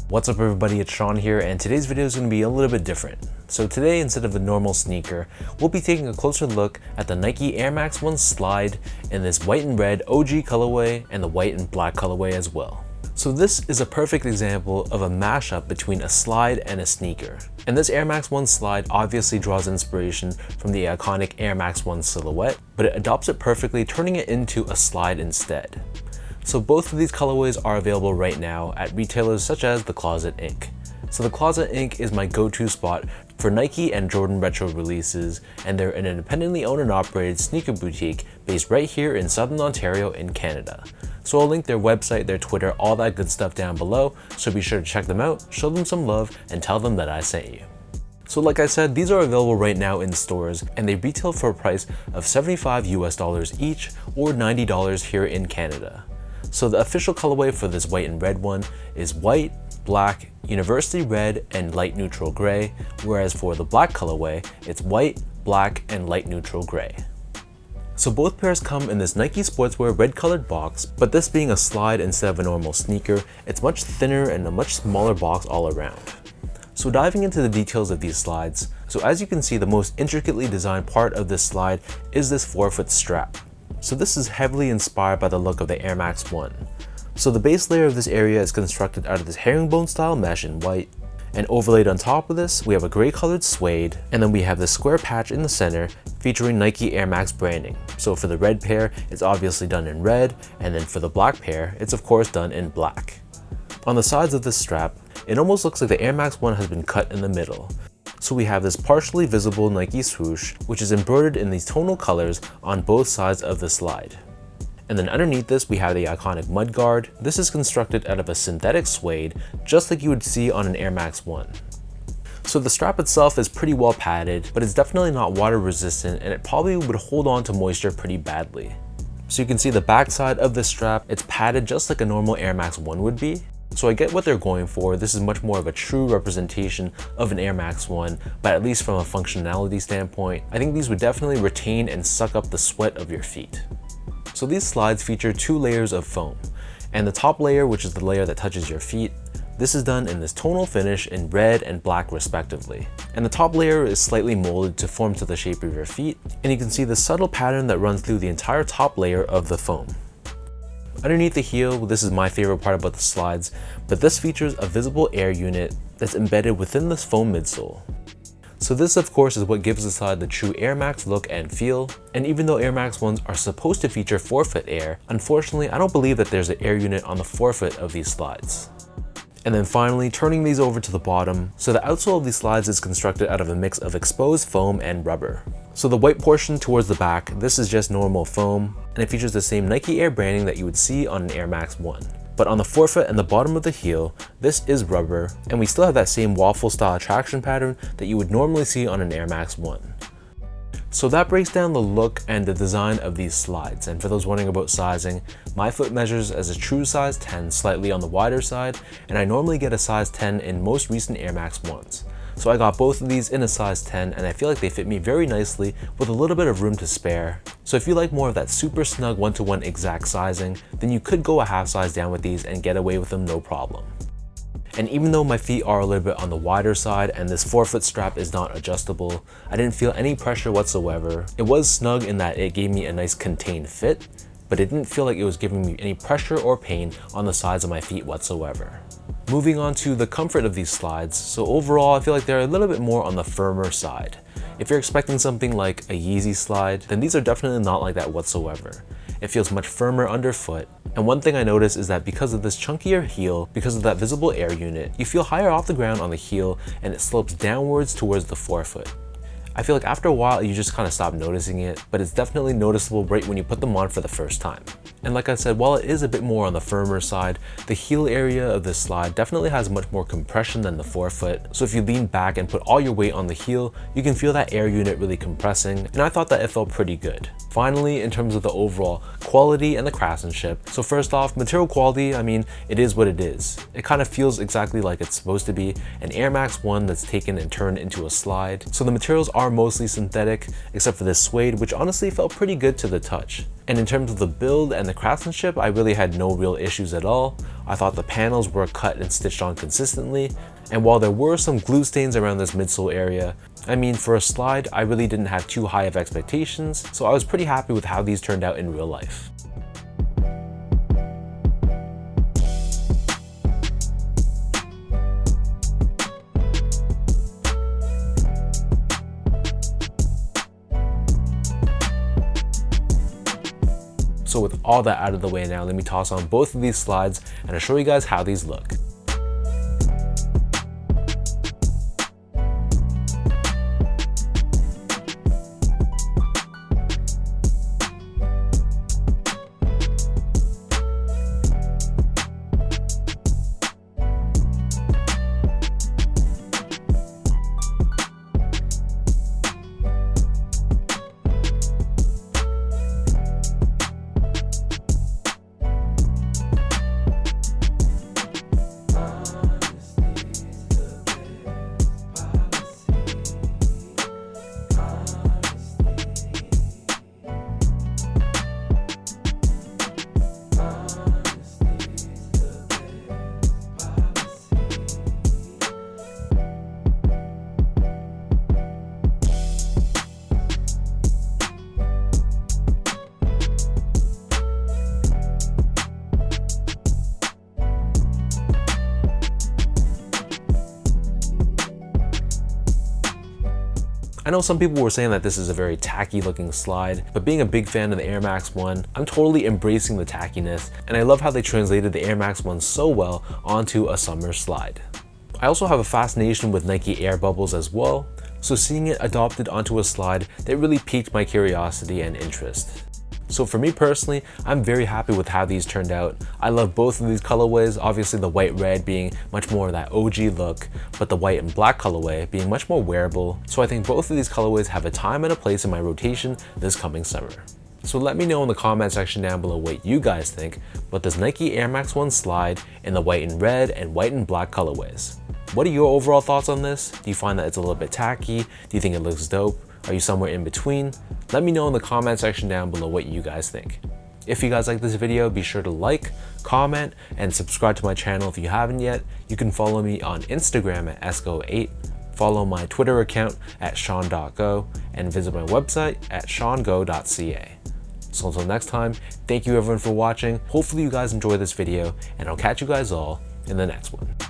What's up everybody, it's Sean here, and today's video is going to be a little bit different. So today, instead of a normal sneaker, we'll be taking a closer look at the Nike Air Max 1 Slide in this white and red OG colorway and the white and black colorway as well. So this is a perfect example of a mashup between a slide and a sneaker. And this Air Max 1 Slide obviously draws inspiration from the iconic Air Max 1 silhouette, but it adopts it perfectly, turning it into a slide instead. So both of these colorways are available right now at retailers such as The Closet Inc. So The Closet Inc. is my go-to spot for Nike and Jordan retro releases, and they're an independently owned and operated sneaker boutique based right here in Southern Ontario in Canada. So I'll link their website, their Twitter, all that good stuff down below, so be sure to check them out, show them some love, and tell them that I sent you. So like I said, these are available right now in stores, and they retail for a price of $75 each or $90 here in Canada. So the official colorway for this white and red one is white, black, university red, and light neutral gray, whereas for the black colorway, it's white, black, and light neutral gray. So both pairs come in this Nike Sportswear red colored box, but this being a slide instead of a normal sneaker, it's much thinner and a much smaller box all around. So diving into the details of these slides, so as you can see, the most intricately designed part of this slide is this forefoot strap. So this is heavily inspired by the look of the Air Max 1. So the base layer of this area is constructed out of this herringbone style mesh in white, and overlaid on top of this, we have a gray colored suede, and then we have this square patch in the center featuring Nike Air Max branding. So for the red pair, it's obviously done in red, and then for the black pair, it's of course done in black. On the sides of this strap, it almost looks like the Air Max 1 has been cut in the middle. So we have this partially visible Nike swoosh, which is embroidered in these tonal colors on both sides of the slide. And then underneath this, we have the iconic mudguard. This is constructed out of a synthetic suede, just like you would see on an Air Max 1. So the strap itself is pretty well padded, but it's definitely not water resistant, and it probably would hold on to moisture pretty badly. So you can see the back side of this strap, it's padded just like a normal Air Max 1 would be. So I get what they're going for. This is much more of a true representation of an Air Max 1, but at least from a functionality standpoint, I think these would definitely retain and suck up the sweat of your feet. So these slides feature two layers of foam, and the top layer, which is the layer that touches your feet, this is done in this tonal finish in red and black respectively. And the top layer is slightly molded to form to the shape of your feet, and you can see the subtle pattern that runs through the entire top layer of the foam. Underneath the heel, this is my favorite part about the slides, but this features a visible air unit that's embedded within this foam midsole. So this of course is what gives the slide the true Air Max look and feel, and even though Air Max 1s are supposed to feature forefoot air, unfortunately I don't believe that there's an air unit on the forefoot of these slides. And then finally, turning these over to the bottom, so the outsole of these slides is constructed out of a mix of exposed foam and rubber. So the white portion towards the back, this is just normal foam, and it features the same Nike Air branding that you would see on an Air Max 1. But on the forefoot and the bottom of the heel, this is rubber, and we still have that same waffle style traction pattern that you would normally see on an Air Max 1. So that breaks down the look and the design of these slides, and for those wondering about sizing, my foot measures as a true size 10, slightly on the wider side, and I normally get a size 10 in most recent Air Max 1s. So I got both of these in a size 10, and I feel like they fit me very nicely with a little bit of room to spare. So if you like more of that super snug one-to-one exact sizing, then you could go a half size down with these and get away with them no problem. And even though my feet are a little bit on the wider side and this forefoot strap is not adjustable, I didn't feel any pressure whatsoever. It was snug in that it gave me a nice contained fit, but it didn't feel like it was giving me any pressure or pain on the sides of my feet whatsoever. Moving on to the comfort of these slides, so overall I feel like they're a little bit more on the firmer side. If you're expecting something like a Yeezy slide, then these are definitely not like that whatsoever. It feels much firmer underfoot, and one thing I noticed is that because of this chunkier heel, because of that visible air unit, you feel higher off the ground on the heel and it slopes downwards towards the forefoot. I feel like after a while you just kind of stop noticing it, but it's definitely noticeable right when you put them on for the first time. And like I said, while it is a bit more on the firmer side, the heel area of this slide definitely has much more compression than the forefoot. So if you lean back and put all your weight on the heel, you can feel that air unit really compressing, and I thought that it felt pretty good. Finally, in terms of the overall quality and the craftsmanship, so first off, material quality, I mean, it is what it is. It kind of feels exactly like it's supposed to be, an Air Max 1 that's taken and turned into a slide. So the materials are mostly synthetic, except for this suede, which honestly felt pretty good to the touch. And in terms of the build and the craftsmanship, I really had no real issues at all. I thought the panels were cut and stitched on consistently, and while there were some glue stains around this midsole area, I mean, for a slide, I really didn't have too high of expectations, so I was pretty happy with how these turned out in real life. So with all that out of the way now, let me toss on both of these slides and I'll show you guys how these look. I know some people were saying that this is a very tacky looking slide, but being a big fan of the Air Max 1, I'm totally embracing the tackiness, and I love how they translated the Air Max 1 so well onto a summer slide. I also have a fascination with Nike Air Bubbles as well, so seeing it adopted onto a slide, that really piqued my curiosity and interest. So for me personally, I'm very happy with how these turned out. I love both of these colorways, obviously the white red being much more of that OG look, but the white and black colorway being much more wearable. So I think both of these colorways have a time and a place in my rotation this coming summer. So let me know in the comment section down below what you guys think about this Nike Air Max 1 slide in the white and red and white and black colorways. What are your overall thoughts on this? Do you find that it's a little bit tacky? Do you think it looks dope? Are you somewhere in between? Let me know in the comment section down below what you guys think. If you guys like this video, be sure to like, comment, and subscribe to my channel if you haven't yet. You can follow me on Instagram at esco8, follow my Twitter account at sean.go, and visit my website at seango.ca. So until next time, thank you everyone for watching. Hopefully you guys enjoyed this video, and I'll catch you guys all in the next one.